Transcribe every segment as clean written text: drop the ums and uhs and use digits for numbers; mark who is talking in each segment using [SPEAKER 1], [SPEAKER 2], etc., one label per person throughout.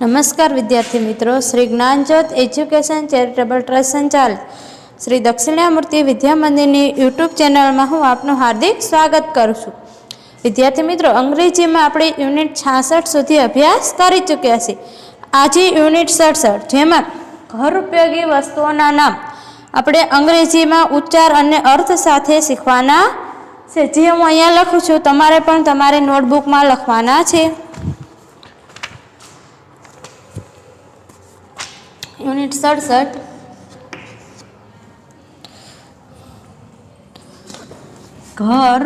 [SPEAKER 1] नमस्कार विद्यार्थी मित्रों, Shri Dnyanjyot education charitable trust संचालित श्री दक्षिणामूर्ति विद्या मंदिर यूट्यूब चेनल में हूँ आपनु हार्दिक स्वागत करूँ छूँ। विद्यार्थी मित्रों, अंग्रेजी में આપણે યુનિટ 66 સુધી અભ્યાસ કરી ચૂક્યા છીએ। આજે યુનિટ 67 જેમાં ઘર ઉપયોગી વસ્તુઓના નામ આપણે અંગ્રેજીમાં ઉચ્ચાર અને અર્થ સાથે શીખવાના છે, જે હું અહીંયા લખું છું। તમારે પણ તમારી નોટબુકમાં લખવાના છે। यूनिट 67 घर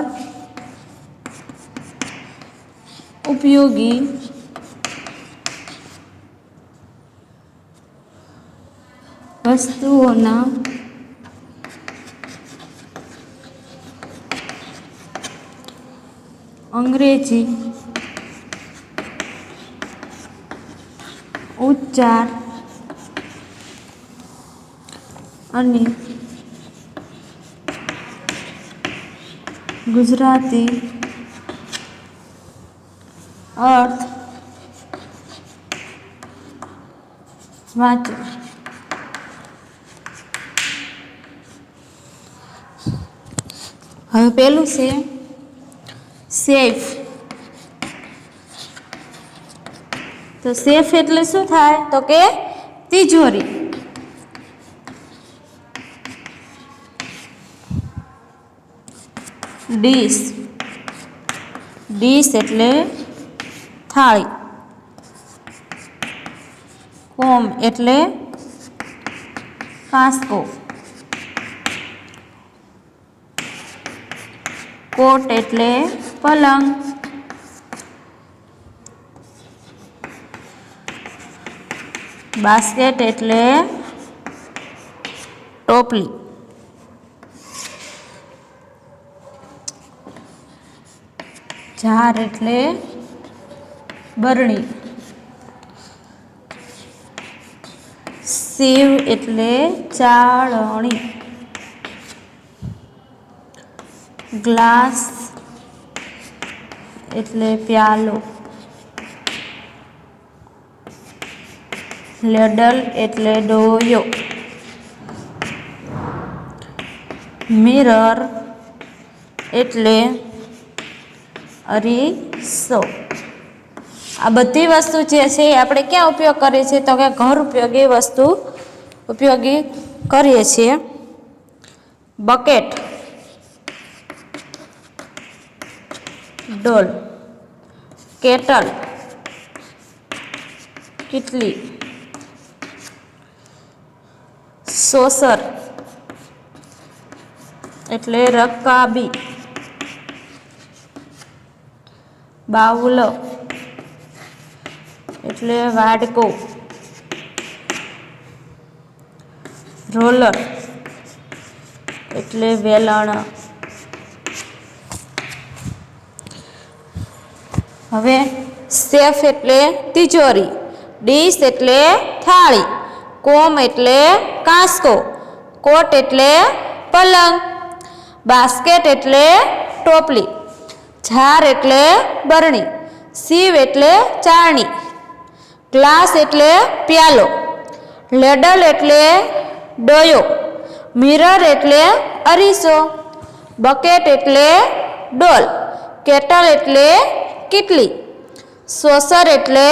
[SPEAKER 1] उपयोगी वस्तुओना अंग्रेजी उच्चार અને ગુજરાતી અર્થ વાંચો। હવે પેલું છે સેફ। તો સેફ એટલે શું થાય? તો કે તિજોરી। डिश, डिश एटले थाली। कोम एटले कास्को। कोट एटले पलंग। बास्केट एटले टोपली। जार एटले बरणी। सीव एटले चाळणी। ग्लास एटले प्यालो। लेडल एटले डोयो। मिरर एटले अरीसो। आ बधी वस्तु जे छे आपणे क्या उपयोग करीए छीए? तो के घर उपयोगी वस्तु उपयोगी करीए छीए। बकेट, डोल। केटल, किटली। सोसर एटले रकाबी। बाउल एटले वाडको। रोलर एटले वेलण। हवे सेफ एटले तिजोरी। डिश एटले थाली। कोम एटले कास्को। कोट एटले पलंग। बास्केट एटले टोपली। झार एटले बरणी। सीव एटले चाळणी। ग्लास एटले प्यालो। लेडल एटले डोयो। मिरर एटले अरीसो। बकेट एटले डोल। केटल एटले किटली। सोसर एटले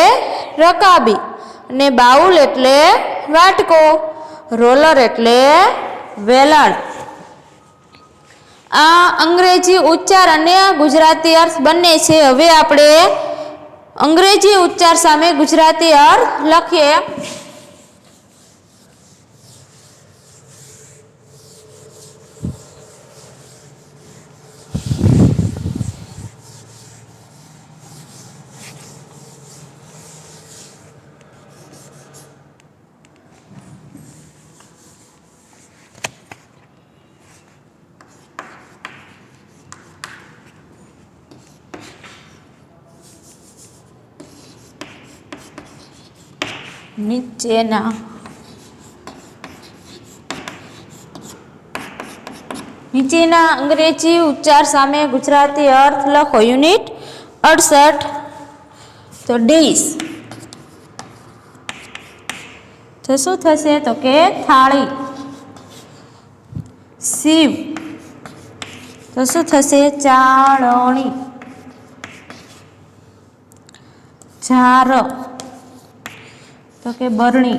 [SPEAKER 1] रकाबी ने बाउल एटले वाटको। रोलर एटले वेलण। आ अंग्रेजी उच्चार अने गुजराती अर्थ बने छे। हवे आपणे अंग्रेजी उच्चार सामे गुजराती अर्थ लखीए। नीचेना નીચેના અંગ્રેજી ઉચ્ચાર સામે ગુજરાતી અર્થ લખો। યુનિટ 68 તો ડીશ, તો શું થશે? તો કે થાળી. શિવ. તો શું થશે? ચાળણી. ઝાર. તો કે બરણી.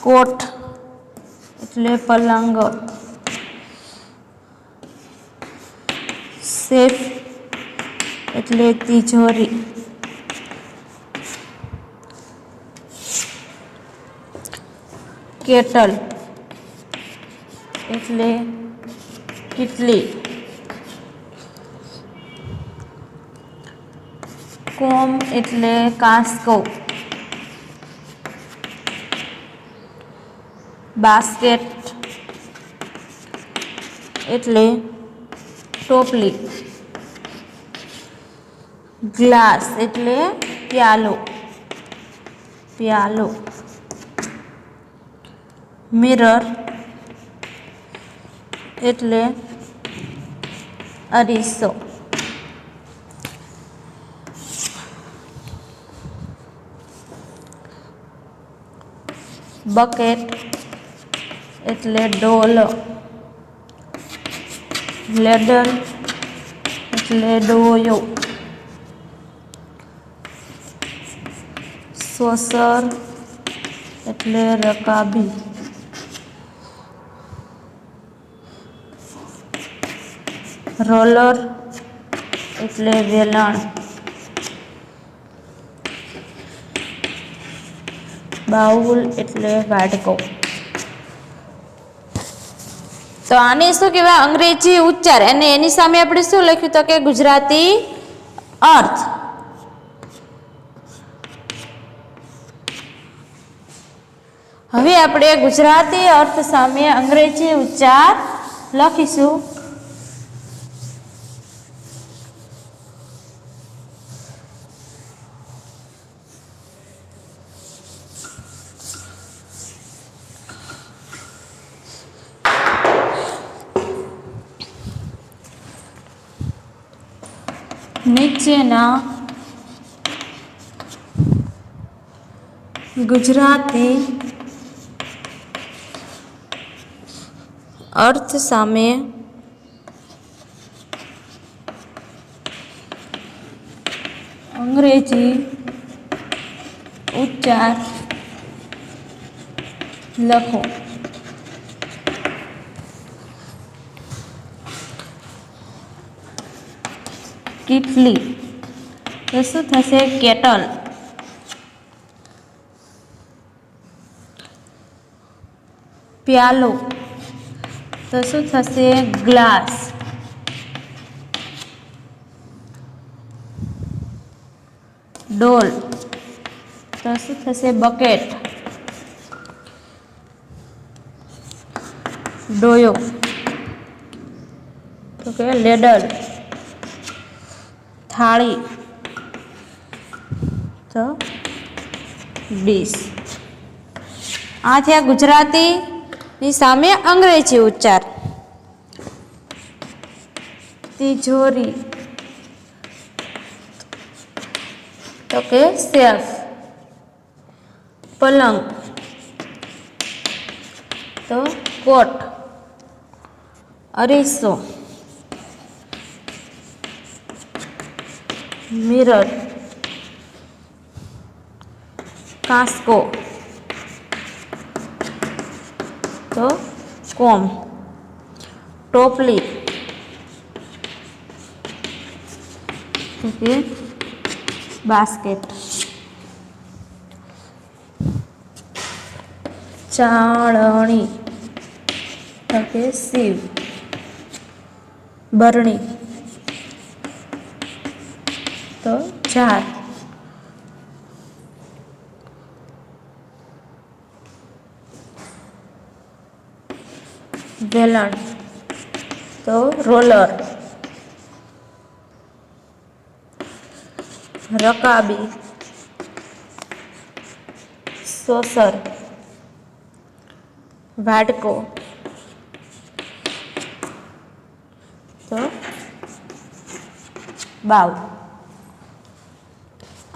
[SPEAKER 1] કોઠ એટલે પલંગ. સેફ એટલે તિજોરી. કેટલ એટલે કેટલી. કોમ એટલે કાંસકો. બાસ્કેટ એટલે ટોપલી. ગ્લાસ એટલે પ્યાલો. પ્યાલો. મિરર એટલે અરીસો. બકેટ એટલે ડોલ. લેડલ એટલે ડોયો. સોસર એટલે રકાબી. રોલર એટલે વેલણ. બાઉલ એટલે વાડકો. તો આને શું કહેવાય? અંગ્રેજી ઉચ્ચાર. અને એની સામે આપણે શું લખ્યું? તો કે ગુજરાતી અર્થ. હવે આપણે ગુજરાતી અર્થ સામે અંગ્રેજી ઉચ્ચાર લખીશું. નીચેના ગુજરાતી અર્થ સામે અંગ્રેજી ઉચ્ચાર લખો. કેટલી. તો શું થશે? કેટલ. પ્યાલો. તો શું થશે? ગ્લાસ. ડોલ. તો શું થશે? બકેટ. ડોયો. તો કે લેડલ. થાળી. તો ડીશ. આ થયા ગુજરાતીની સામે અંગ્રેજી ઉચ્ચાર. તિજોરી તો કે શેલ્ફ. પલંગ તો કોટ. અરીસો. મિરર. કાંસકો તો કોમ. ટોપલી ઓકે. બાસ્કેટ. ચાળણી ઓકે. સીવ. બરણી તો ઝાર. વેલણ તો રોલર. રકાબી. સોસર. વાડકો તો બાઉલ.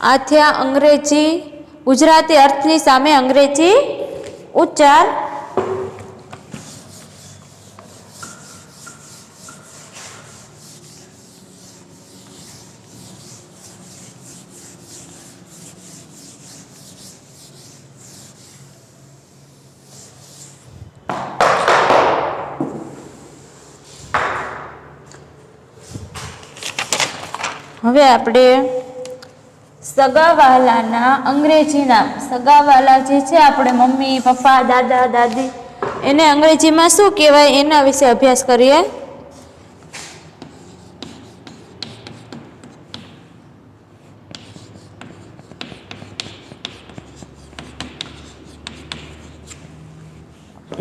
[SPEAKER 1] આ થયા અંગ્રેજી ગુજરાતી અર્થની સામે અંગ્રેજી ઉચ્ચાર. હવે આપણે સગાવાલાના અંગ્રેજી નામ. સગાવાલા જે છે આપણે મમ્મી પપ્પા દાદા દાદી, એને અંગ્રેજીમાં શું કહેવાય એના વિશે અભ્યાસ કરીએ.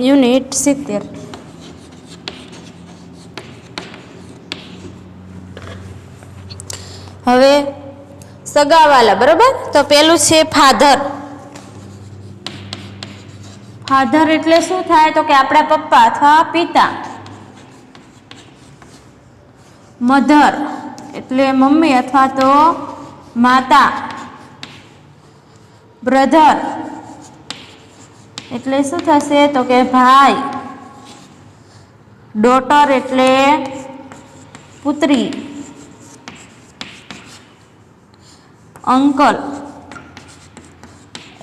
[SPEAKER 1] યુનિટ 70. હવે સગાવાલા, બરોબર. તો પેલું છે ફાધર. ફાધર એટલે શું થાય તો કે આપણા પપ્પા અથવા પિતા. મધર એટલે મમ્મી અથવા તો માતા. બ્રધર એટલે શું થશે તો કે ભાઈ. ડોટર એટલે પુત્રી. અંકલ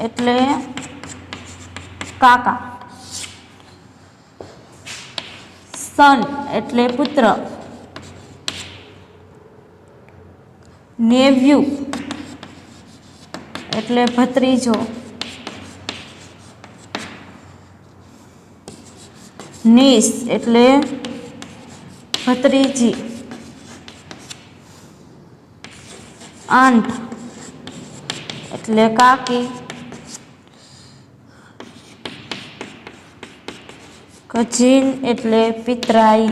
[SPEAKER 1] એટલે કાકા. સન એટલે પુત્ર. નેવ્યુ એટલે ભત્રીજો. નીસ એટલે ભત્રીજી. આંટ એટલે કાકી. કઝિન એટલે પિતરાઈ.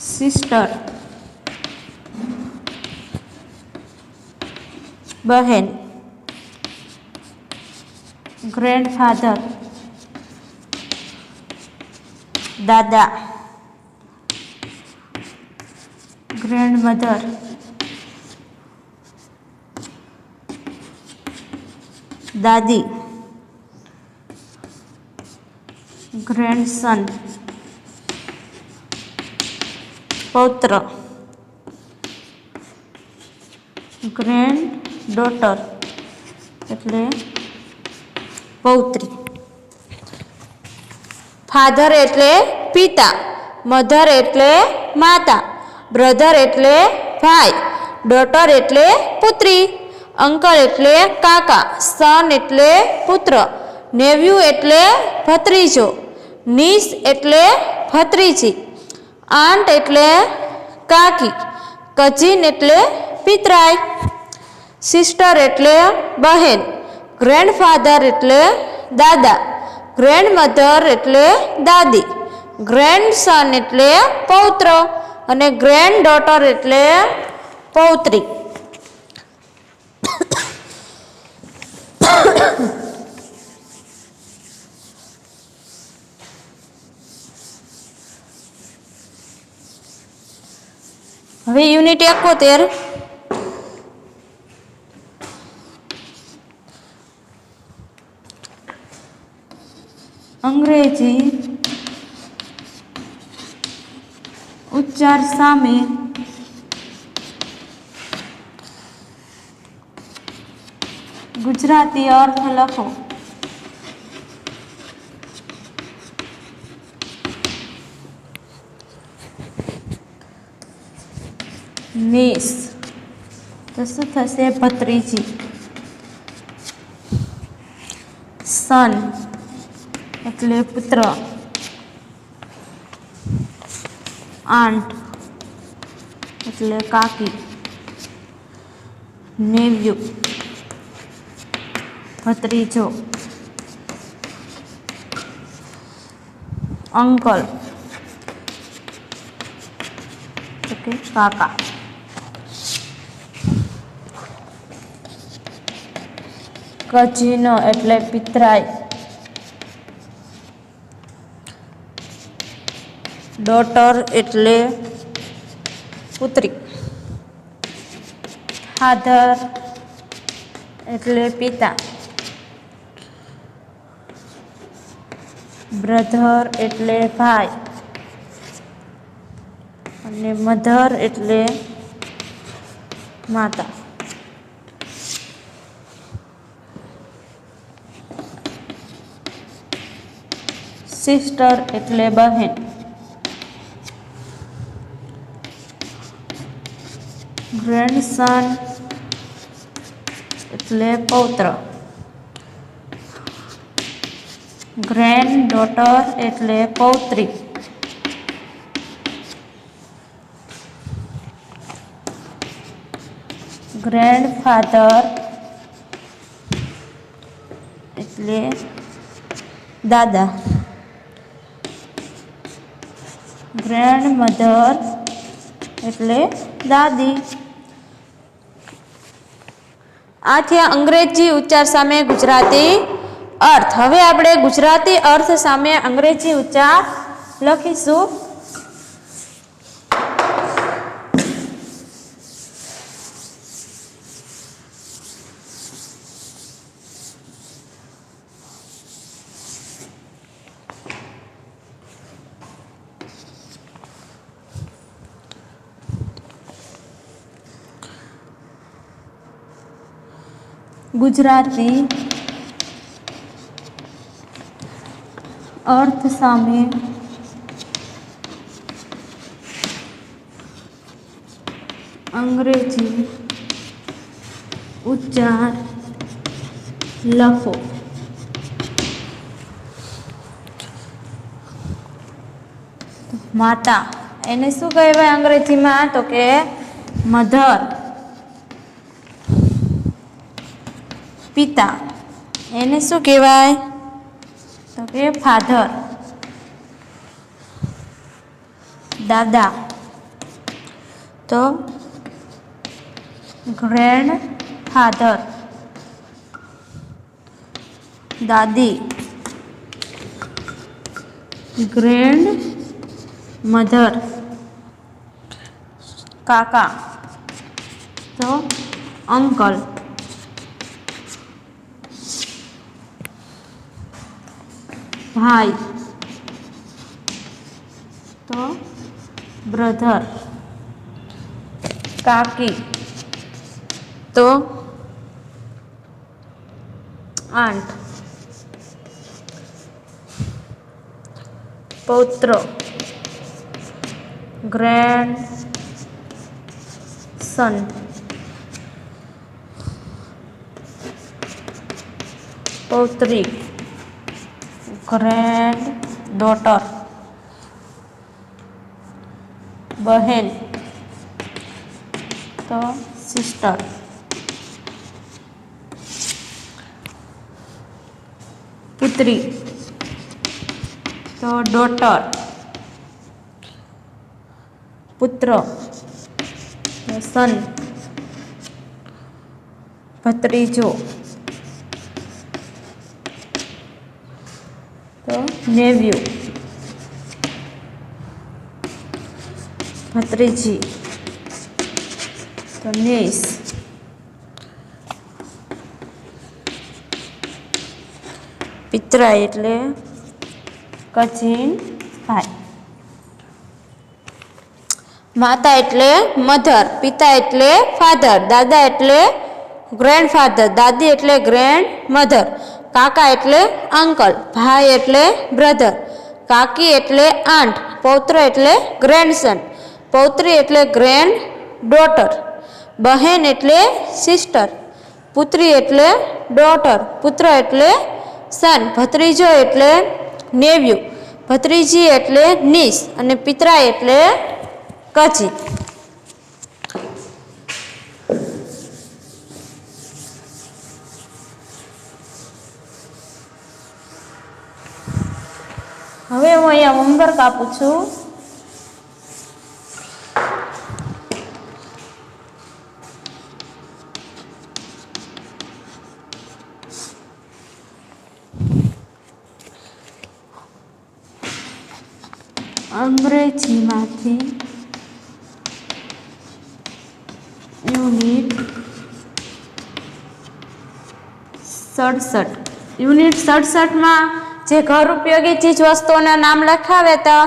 [SPEAKER 1] સિસ્ટર બહેન. ગ્રેન્ડફાધર દાદા. ગ્રેન્ડમધર દાદી. ગ્રેન્ડસન પૌત્ર. ગ્રેન્ડ ડોટર એટલે પૌત્રી. ફાધર એટલે પિતા. મધર એટલે માતા. બ્રધર એટલે ભાઈ. ડોટર એટલે પુત્રી. અંકલ એટલે કાકા. સન એટલે પુત્ર. નેવ્યુ એટલે ભત્રીજો. નીસ એટલે ભત્રીજી. આંટ એટલે કાકી. કઝિન એટલે પિતરાઈ. સિસ્ટર એટલે બહેન. ગ્રેન્ડફાધર એટલે દાદા. ગ્રેન્ડમધર એટલે દાદી. ગ્રેન્ડસન એટલે પૌત્ર અને ગ્રેન્ડ ડોટર એટલે પૌત્રી. હવે યુનિટ 71. અંગ્રેજી ઉચ્ચાર સામે ગુજરાતી અર્થ લખો. નીસ તો શું થશે ભત્રીજી. સન એટલે પુત્ર. આંટ એટલે કાકી. નેવ્યુ ભત્રીજો. અંકલ ઓકે કાકા. કઝિનો એટલે પિતરાઈ. ડોટર એટલે પુત્રી. ફાધર એટલે પિતા. બ્રધર એટલે ભાઈ. અને મધર એટલે માતા. સિસ્ટર એટલે બહેન. ગ્રેન્ડસન એટલે પૌત્ર. ગ્રેન્ડ ડોટર એટલે પૌત્રી. ગ્રેન્ડફાધર એટલે દાદા. ગ્રેન્ડમધર એટલે દાદી. આ થયા અંગ્રેજી ઉચ્ચાર સામે ગુજરાતી અર્થ. હવે આપણે ગુજરાતી અર્થ સામે અંગ્રેજી ઉચ્ચાર લખીશું. ગુજરાતી અર્થ સામે અંગ્રેજી ઉચ્ચાર લખો. માતા એને શું કહેવાય અંગ્રેજીમાં? તો કે મધર. પિતા એને શું કહેવાય? તો કે ફાધર. દાદા તો ગ્રેન્ડ ફાધર. દાદી ગ્રેન્ડ મધર. કાકા તો અંકલ. ભાઈ તો બ્રધર. કાકી તો આંટ. પૌત્ર ગ્રેન્ડ સન. પૌત્રી ગ્રેન્ડ ડોટર. બહેન તો સિસ્ટર. પુત્રી તો ડોટર. પુત્ર તો સન. ભત્રીજો તો નેવ્યુ. ભત્રીજી તો નીસ. પિતરાઈ એટલે કઝિન ભાઈ. માતા એટલે મધર. પિતા એટલે ફાધર. દાદા એટલે ગ્રેન્ડફાધર. દાદી એટલે ગ્રેન્ડ મધર. કાકા એટલે અંકલ. ભાઈ એટલે બ્રધર. કાકી એટલે આંટ. પૌત્ર એટલે ગ્રેન્ડસન. પૌત્રી એટલે ગ્રેન્ડ ડોટર. બહેન એટલે સિસ્ટર. પુત્રી એટલે ડોટર. પુત્ર એટલે સન. ભત્રીજો એટલે નેવ્યુ. ભત્રીજી એટલે નીસ. અને પિતરાઈ એટલે કઝિન. હવે હું અહીંયા હોમવર્ક આપું છું. અંગ્રેજીમાંથી 67 યુનિટ 67માં જે ઘર ઉપયોગી ચીજ વસ્તુઓના નામ લખાવે તો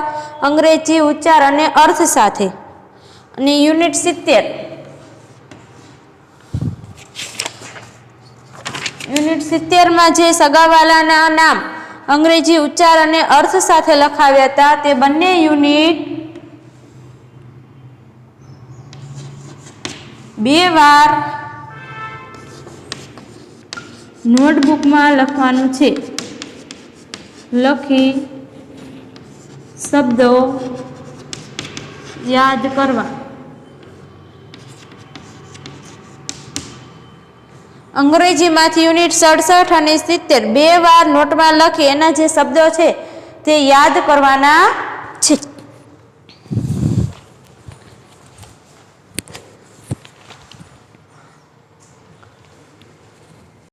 [SPEAKER 1] અંગ્રેજી ઉચ્ચાર અને અર્થ સાથે. અને યુનિટ 70 યુનિટ 70માં જે સગાવાલાના નામ અંગ્રેજી ઉચ્ચાર અને અર્થ સાથે લખાવ્યા હતા તે બંને યુનિટ 2 વાર નોટબુકમાં લખવાનું છે. લખી શબ્દો યાદ કરવા. અંગ્રેજીમાંથી યુનિટ 67 અને 70 2 વાર નોટમાં લખી એના જે શબ્દો છે તે યાદ કરવાના